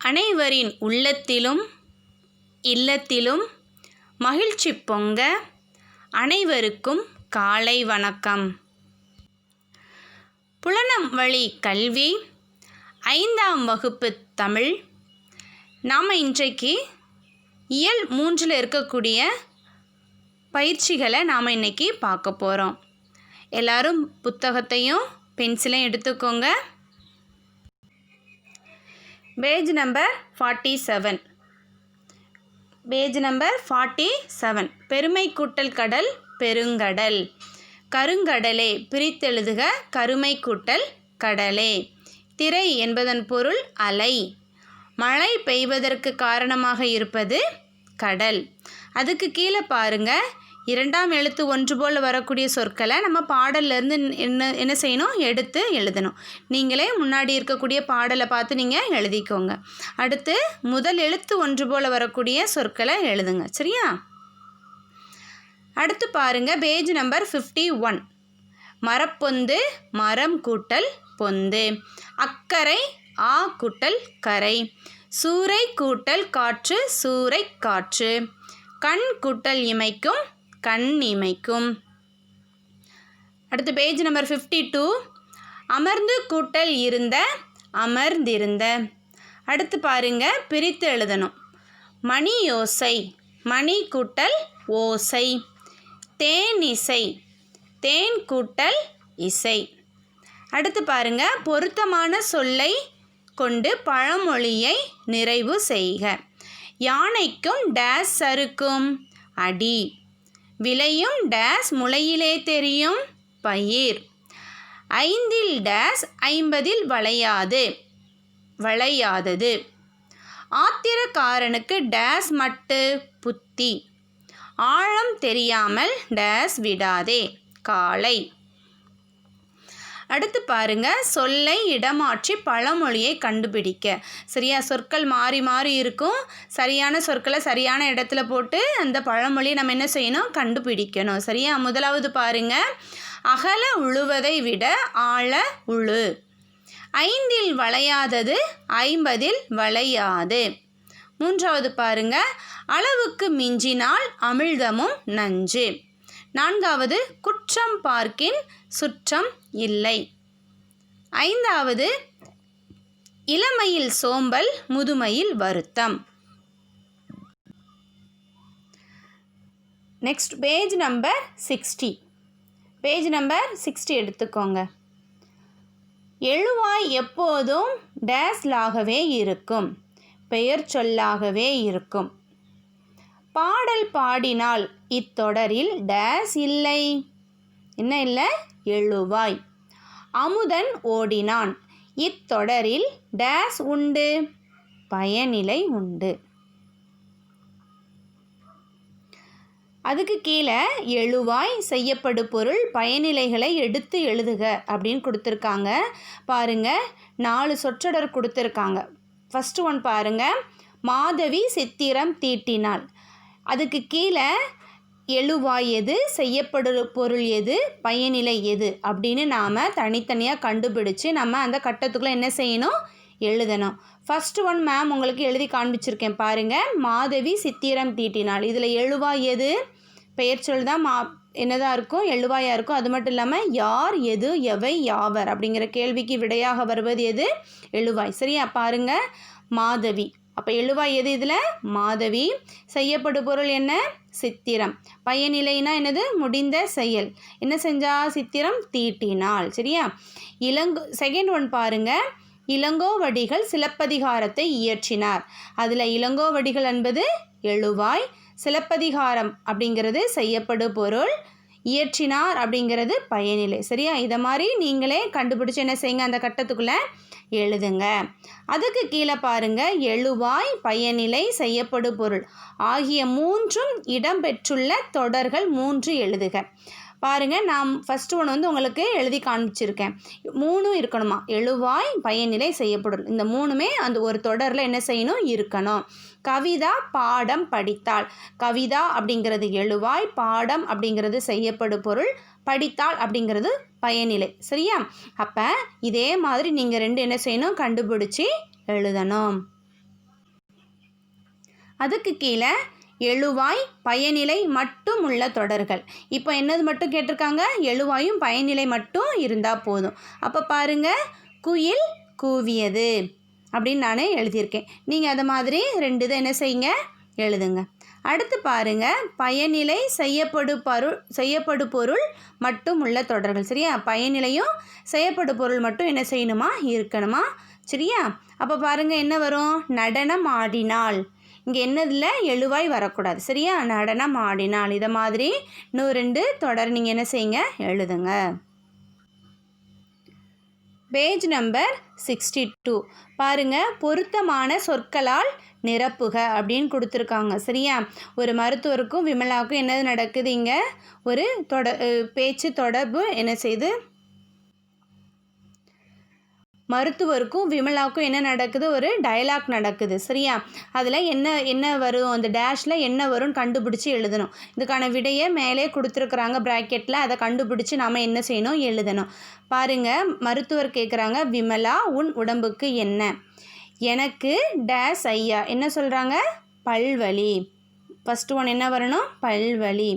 அனைவரின் உள்ளத்திலும் இல்லத்திலும் மகிழ்ச்சி பொங்க அனைவருக்கும் காலை வணக்கம். புலனம் வழி கல்வி 5ஆம் வகுப்பு தமிழ். நாம் இன்றைக்கு இயல் 3 இருக்கக்கூடிய பயிற்சிகளை நாம் இன்றைக்கி பார்க்க போகிறோம். எல்லாரும் புத்தகத்தையும் பென்சிலையும் எடுத்துக்கோங்க. Page number 47. Page number 47. பெருமை கூட்டல் கடல் பெருங்கடல். கருங்கடலே பிரித்தெழுதுக கருமை கூட்டல் கடலே. திரை என்பதன் பொருள் அலை. மழை பெய்வதற்கு காரணமாக இருப்பது கடல். அதுக்கு கீழே பாருங்கள், 2ஆம் எழுத்து ஒன்று போல் வரக்கூடிய சொற்களை நம்ம பாடல்லேருந்து என்ன செய்யணும், எடுத்து எழுதணும். நீங்களே முன்னாடி இருக்கக்கூடிய பாடலை பார்த்து நீங்கள் எழுதிக்கோங்க. அடுத்து முதல் எழுத்து ஒன்று போல் வரக்கூடிய சொற்களை எழுதுங்க, சரியா? அடுத்து பாருங்கள், பேஜ் நம்பர் 51. மரப்பொந்து மரம் கூட்டல் பொந்து. அக்கரை ஆ கூட்டல் கரை. சூறை கூட்டல் காற்று சூறை காற்று. கண் கூட்டல் இமைக்கும் கண் இமைக்கும். அடுத்து பேஜ் நம்பர் 52. அமர்ந்து கூட்டல் இருந்த அமர்ந்திருந்த. அடுத்து பாருங்க, பிரித்து எழுதணும். மணி யோசை மணி கூட்டல் ஓசை. தேன் இசை தேன் கூட்டல் இசை. அடுத்து பாருங்க, பொருத்தமான சொல்லை கொண்டு பழமொழியை நிறைவு செய்க. யானைக்கும் டேஸ் சறுக்கும் அடி. விளையும் டேஸ் முளையிலே தெரியும் பயிர். 5இல் டேஸ் 50இல் வளையாதது. ஆத்திரக்காரனுக்கு டேஸ் மட்டு புத்தி. ஆழம் தெரியாமல் டேஸ் விடாதே காலை. அடுத்து பாருங்க, சொல்லை இடமாற்றி பழமொழியை கண்டுபிடிக்க. சரியா? சொற்கள் மாறி மாறி இருக்கும். சரியான சொற்களை சரியான இடத்துல போட்டு அந்த பழமொழியை நம்ம என்ன செய்யணும், கண்டுபிடிக்கணும். சரியா? முதலாவது பாருங்க, அகல உழுவதை விட ஆழ உழு. 5இல் வளையாதது 50இல் வளையாது. 3வது பாருங்க, அளவுக்கு மிஞ்சினால் அமிழ்தமும் நஞ்சு. 4வது, குற்றம் பார்க்கின் சுற்றம் இல்லை. 5வது, இளமையில் சோம்பல் முதுமையில் வருத்தம். Next page number 60. Page number 60 எடுத்துக்கோங்க. எழுவாய் எப்போதும் டேஸ்லாகவே இருக்கும், பெயர் சொல்லாகவே இருக்கும். பாடல் பாடினால் இத்தொடரில் டேஸ் இல்லை. என்ன இல்லை? எழுவாய். அமுதன் ஓடினான் இத்தொடரில் டேஸ் உண்டு, பயனிலை உண்டு. அதுக்கு கீழே எழுவாய், செய்யப்படு பொருள், பயனிலைகளை எடுத்து எழுதுக அப்படின்னு கொடுத்துருக்காங்க. பாருங்க, 4 சொற்றொடர் கொடுத்துருக்காங்க. ஃபஸ்ட்டு ஒன் பாருங்க, மாதவி சித்திரம் தீட்டினாள். அதுக்கு கீழே எழுவாய் எது, செய்யப்படு பொருள் எது, பயனிலை எது அப்படின்னு நாம் தனித்தனியாக கண்டுபிடிச்சு நம்ம அந்த கட்டத்துக்குள்ளே என்ன செய்யணும், எழுதணும். ஃபஸ்ட்டு ஒன் மேம் உங்களுக்கு எழுதி காண்பிச்சிருக்கேன் பாருங்கள். மாதவி சித்திரம் தீட்டினாள். இதில் எழுவாய் எது, பெயர் சொல் தான் என்னதான் இருக்கும், எழுவாயாக இருக்கும். அது மட்டும் இல்லாமல் யார், எது, எவை, யாவர் அப்படிங்கிற கேள்விக்கு விடையாக வருவது எது, எழுவாய். சரியா? பாருங்கள், மாதவி. அப்போ எழுவாய் எது இதில், மாதவி. செய்யப்படு பொருள் என்ன, சித்திரம். பயனிலைனா என்னது, முடிந்த செயல். என்ன செஞ்சா, சித்திரம் தீட்டினாள். சரியா? செகண்ட் ஒன் பாருங்க, இளங்கோவடிகள் சிலப்பதிகாரத்தை இயற்றினார். அதில் இளங்கோவடிகள் என்பது எழுவாய், சிலப்பதிகாரம் அப்படிங்கிறது செய்யப்படு பொருள், இயற்றினார் அப்படிங்கிறது பயனிலை. சரியா? இதை மாதிரி நீங்களே கண்டுபிடிச்சு என்ன செய்யுங்க, அந்த கட்டத்துக்குள்ளே எழுதுங்க. அதுக்கு கீழே பாருங்க, எழுவாய், பயனிலை, செய்யப்படு பொருள் ஆகிய 3ம் இடம்பெற்றுள்ள தொடர்கள் 3 எழுதுக. பாருங்கள், நான் ஃபஸ்ட்டு ஒன்று உங்களுக்கு எழுதி காண்பிச்சிருக்கேன். 3 இருக்கணுமா, எழுவாய், பயனிலை, செய்யப்படும். இந்த 3மே அந்த ஒரு தொடரில் என்ன செய்யணும், இருக்கணும். கவிதா பாடம் படித்தாள். கவிதா அப்படிங்கிறது எழுவாய், பாடம் அப்படிங்கிறது செய்யப்படு பொருள், படித்தாள் அப்படிங்கிறது பயனிலை. சரியா? அப்போ இதே மாதிரி நீங்கள் 2 என்ன செய்யணும், கண்டுபிடிச்சி எழுதணும். அதுக்கு கீழே எழுவாய் பயனிலை மட்டும் உள்ள தொடர்கள். இப்போ என்னது மட்டும் கேட்டிருக்காங்க, எழுவாயும் பயனிலை மட்டும் இருந்தால் போதும். அப்போ பாருங்கள், குயில் கூவியது அப்படின்னு நான் எழுதியிருக்கேன். நீங்கள் அதை மாதிரி 2 இதை என்ன செய்யுங்க, எழுதுங்க. அடுத்து பாருங்கள், பயனிலை செய்யப்படு பொருள் மட்டும் உள்ள தொடர்கள். சரியா, பயனிலையும் செய்யப்படு பொருள் மட்டும் என்ன செய்யணுமா, இருக்கணுமா. சரியா, அப்போ பாருங்கள் என்ன வரும், நடனம் ஆடினாள். இங்கே என்னதில்லை, எழுவாய் வரக்கூடாது. சரியா, நடனம் ஆடினாள். இதை மாதிரி 102 தொடர் நீங்கள் என்ன செய்யுங்க, எழுதுங்க. பேஜ் நம்பர் 62 பாருங்கள், பொருத்தமான சொற்களால் நிரப்புக அப்படின்னு கொடுத்துருக்காங்க. சரியா, ஒரு மருத்துவருக்கும் விமலாவுக்கும் என்னது நடக்குது, இங்கே ஒரு பேச்சு தொடர்பு என்ன செய்து, மருத்துவருக்கும் விமலாவுக்கும் என்ன நடக்குது, ஒரு டயலாக் நடக்குது. சரியா, அதில் என்ன வரும், அந்த டேஷில் என்ன வரும்னு கண்டுபிடிச்சி எழுதணும். இதுக்கான விடையை மேலே கொடுத்துருக்குறாங்க ப்ராக்கெட்டில், அதை கண்டுபிடிச்சி நாம் என்ன செய்யணும், எழுதணும். பாருங்கள், மருத்துவர் கேட்குறாங்க, விமலா உன் உடம்புக்கு என்ன? எனக்கு டேஸ் ஐயா. என்ன சொல்கிறாங்க, பல்வலி. ஃபஸ்ட்டு ஒன் என்ன வரணும், பல்வலி.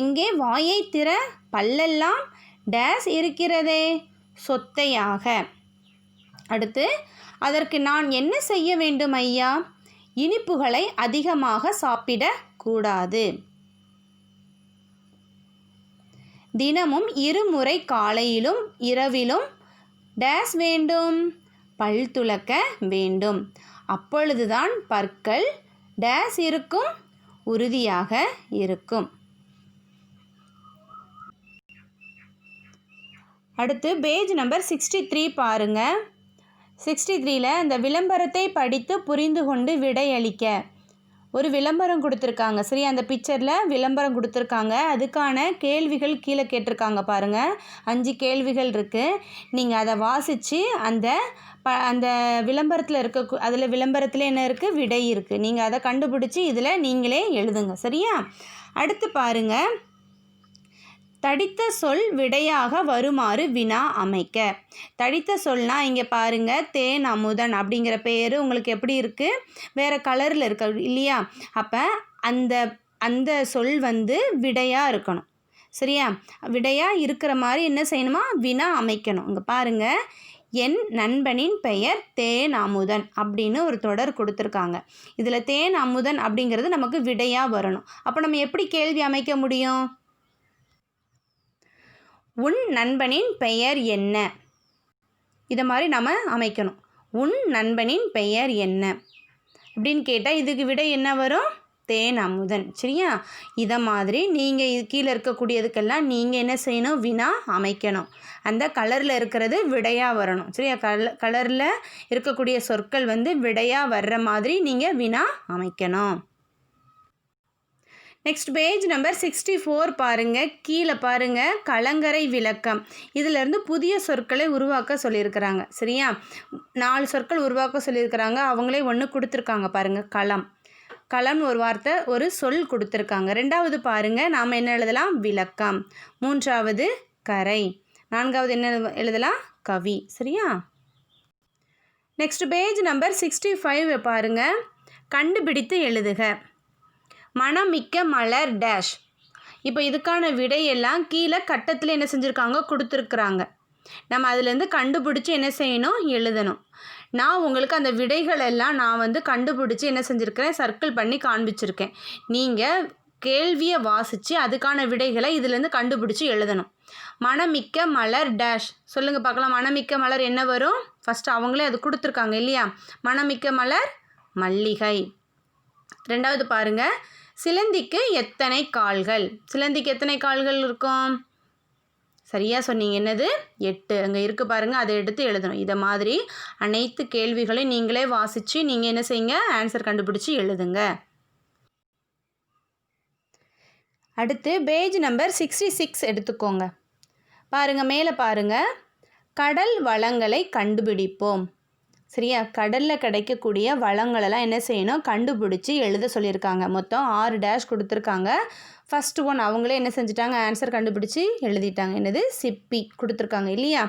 எங்கே வாயை திற, பல்லெல்லாம் டேஸ் இருக்கிறதே, சொத்தையாக. அடுத்து, அதற்கு நான் என்ன செய்ய வேண்டும் ஐயா? இனிப்புகளை அதிகமாக சாப்பிடக்கூடாது. தினமும் 2 முறை காலையிலும் இரவிலும் டேஸ் வேண்டும், பல் துலக்க வேண்டும். அப்பொழுதுதான் பற்கள் டேஸ் இருக்கும், உறுதியாக இருக்கும். அடுத்து பேஜ் நம்பர் 63 பாருங்கள். 63ல் இந்த விளம்பரத்தை படித்து புரிந்து கொண்டு விடையளிக்க. ஒரு விளம்பரம் கொடுத்துருக்காங்க. சரி, அந்த பிக்சரில் விளம்பரம் கொடுத்துருக்காங்க. அதுக்கான கேள்விகள் கீழே கேட்டிருக்காங்க பாருங்கள். 5 கேள்விகள் இருக்குது. நீங்கள் அதை வாசித்து அந்த விளம்பரத்தில் அதில் விளம்பரத்தில் என்ன இருக்குது, விடை இருக்குது. நீங்கள் அதை கண்டுபிடிச்சி இதில் நீங்களே எழுதுங்க. சரியா, அடுத்து பாருங்கள், தடித்த சொல் விடையாக வருமாறு வினா அமைக்க. தடித்த சொல்னால் இங்கே பாருங்கள், தேன் அமுதன் அப்படிங்கிற பேர் உங்களுக்கு எப்படி இருக்குது, வேறு கலரில் இருக்க இல்லையா. அப்போ அந்த சொல் விடையாக இருக்கணும். சரியா, விடையாக இருக்கிற மாதிரி என்ன செய்யணுமா, வினா அமைக்கணும். இங்கே பாருங்கள், என் நண்பனின் பெயர் தேன் அமுதன் அப்படின்னு ஒரு தொடர் கொடுத்துருக்காங்க. இதில் தேன் அமுதன் அப்படிங்கிறது நமக்கு விடையாக வரணும். அப்போ நம்ம எப்படி கேள்வி அமைக்க முடியும், உன் நண்பனின் பெயர் என்ன, இதை மாதிரி நம்ம அமைக்கணும். உன் நண்பனின் பெயர் என்ன அப்படின்னு கேட்டால் இதுக்கு விடை என்ன வரும், தேன் அமுதன். சரியா, இதை மாதிரி நீங்கள் கீழே இருக்கக்கூடியதுக்கெல்லாம் நீங்கள் என்ன செய்யணும், வினா அமைக்கணும். அந்த கலரில் இருக்கிறது விடையாக வரணும். சரியா, கலரில் இருக்கக்கூடிய சொற்கள் விடையாக வர்ற மாதிரி நீங்கள் வினா அமைக்கணும். நெக்ஸ்ட் பேஜ் நம்பர் 64 பாருங்கள். கீழே பாருங்கள், கலங்கரை விளக்கம். இதிலேருந்து புதிய சொற்களை உருவாக்க சொல்லியிருக்கிறாங்க. சரியா, 4 சொற்கள் உருவாக்க சொல்லியிருக்கிறாங்க. அவங்களே ஒன்று கொடுத்துருக்காங்க பாருங்கள், களம். களம் ஒரு வார்த்தை, ஒரு சொல் கொடுத்துருக்காங்க. 2வது பாருங்கள், நாம் என்ன எழுதலாம், விளக்கம். 3வது கரை. 4வது என்ன எழுதலாம், கவி. சரியா, நெக்ஸ்ட் பேஜ் நம்பர் 65 பாருங்கள், கண்டுபிடித்து எழுதுக. மணமிக்க மலர் டேஷ். இப்போ இதுக்கான விடையெல்லாம் கீழே கட்டத்தில் என்ன செஞ்சுருக்காங்க, கொடுத்துருக்குறாங்க. நம்ம அதுலேருந்து கண்டுபிடிச்சி என்ன செய்யணும், எழுதணும். நான் உங்களுக்கு அந்த விடைகள் எல்லாம் நான் கண்டுபிடிச்சி என்ன செஞ்சுருக்கிறேன், சர்க்கிள் பண்ணி காண்பிச்சிருக்கேன். நீங்கள் கேள்வியை வாசித்து அதுக்கான விடைகளை இதுலேருந்து கண்டுபிடிச்சி எழுதணும். மணமிக்க மலர் டேஷ். சொல்லுங்கள் பார்க்கலாம், மணமிக்க மலர் என்ன வரும், ஃபஸ்ட்டு அவங்களே அது கொடுத்துருக்காங்க இல்லையா. மணமிக்க மலர் மல்லிகை. 2வது பாருங்கள், சிலந்திக்கு எத்தனை கால்கள். சிலந்திக்கு எத்தனை கால்கள் இருக்கும், சரியாக சொன்னீங்க, என்னது, 8. அங்கே இருக்குது பாருங்கள், அதை எடுத்து எழுதணும். இதை மாதிரி அனைத்து கேள்விகளையும் நீங்களே வாசித்து நீங்கள் என்ன செய்யுங்க, ஆன்சர் கண்டுபிடிச்சி எழுதுங்க. அடுத்து பேஜ் நம்பர் 66 எடுத்துக்கோங்க. பாருங்கள், மேலே பாருங்கள், கடல் வளங்களை கண்டுபிடிப்போம். சரியா? கடலில் கிடைக்கக்கூடிய வளங்களெல்லாம் என்ன செய்யணும், கண்டுபிடிச்சி எழுத சொல்லியிருக்காங்க. மொத்தம் 6 டேஷ் கொடுத்துருக்காங்க. ஃபஸ்ட்டு ஒன் அவங்களே என்ன செஞ்சுட்டாங்க, ஆன்சர் கண்டுபிடிச்சி எழுதிட்டாங்க. என்னது, சிப்பி கொடுத்துருக்காங்க இல்லையா?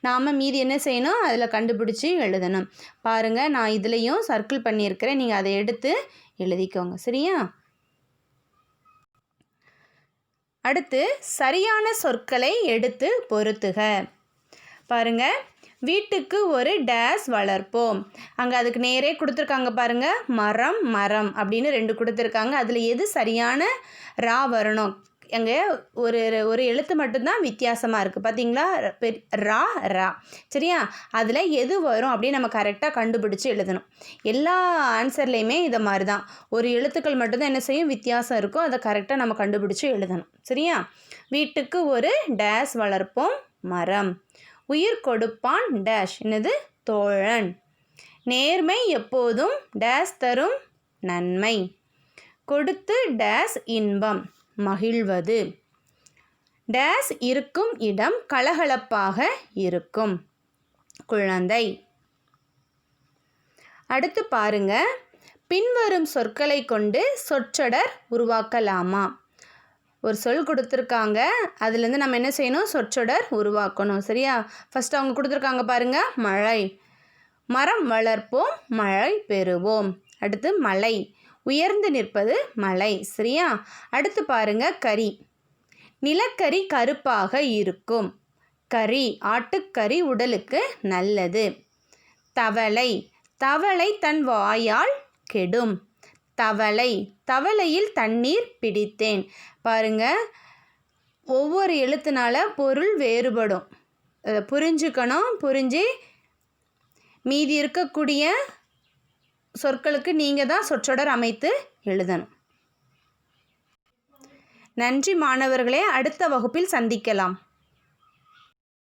நாம் மீதி என்ன செய்யணும், அதில் கண்டுபிடிச்சி எழுதணும். பாருங்கள், நான் இதுலேயும் சர்க்கிள் பண்ணியிருக்கிறேன், நீங்கள் அதை எடுத்து எழுதிக்கோங்க. சரியா? அடுத்து சரியான சொற்களை எடுத்து பொருத்துக. பாருங்கள், வீட்டுக்கு ஒரு டேஸ் வளர்ப்போம். அங்கே அதுக்கு நேரே கொடுத்துருக்காங்க பாருங்கள், மரம் மரம் அப்படின்னு 2 கொடுத்துருக்காங்க. அதில் எது சரியான ரா வரணும்? அங்கே ஒரு ஒரு எழுத்து மட்டும்தான் வித்தியாசமாக இருக்குது பார்த்தீங்களா? ரா ரா. சரியா? அதில் எது வரும் அப்படின்னு நம்ம கரெக்டாக கண்டுபிடிச்சி எழுதணும். எல்லா ஆன்சர்லேயுமே இதை மாதிரி தான், ஒரு எழுத்துக்கள் மட்டும்தான் என்ன செய்யும், வித்தியாசம் இருக்கும். அதை கரெக்டாக நம்ம கண்டுபிடிச்சி எழுதணும். சரியா? வீட்டுக்கு ஒரு டேஸ் வளர்ப்போம், மரம். உயிர் கொடுப்பான் டேஷ், என்னது, தோழன். நேர்மை எப்போதும் டேஸ் தரும், நன்மை. கொடுத்து டேஸ் இன்பம், மகிழ்வது. டேஸ் இருக்கும் இடம் கலகலப்பாக இருக்கும், குழந்தை. அடுத்து பாருங்க, பின்வரும் சொற்களை கொண்டு சொற்றொடர் உருவாக்கலாமா? ஒரு சொல் கொடுத்துருக்காங்க, அதுலேருந்து நம்ம என்ன செய்யணும், சொற்றொடர் உருவாக்கணும். சரியா? ஃபஸ்ட்டு அவங்க கொடுத்துருக்காங்க பாருங்கள், மழை. மரம் வளர்ப்போம், மழை பெறுவோம். அடுத்து மலை, உயர்ந்து நிற்பது மலை. சரியா? அடுத்து பாருங்கள், கறி. நிலக்கரி கருப்பாக இருக்கும், கறி. ஆட்டுக்கறி உடலுக்கு நல்லது. தவளை, தவளை தன் வாயால் கெடும், தவளை. தவளையில் தண்ணீர் பிடித்தேன். பாருங்க, ஒவ்வொரு எழுத்துனால பொருள் வேறுபடும். புரிஞ்சுக்கணும். புரிஞ்சு மீதி இருக்கக்கூடிய சொற்களுக்கு நீங்கள் தான் சொற்றொடர் அமைத்து எழுதணும். நன்றி மாணவர்களே, அடுத்த வகுப்பில் சந்திக்கலாம்.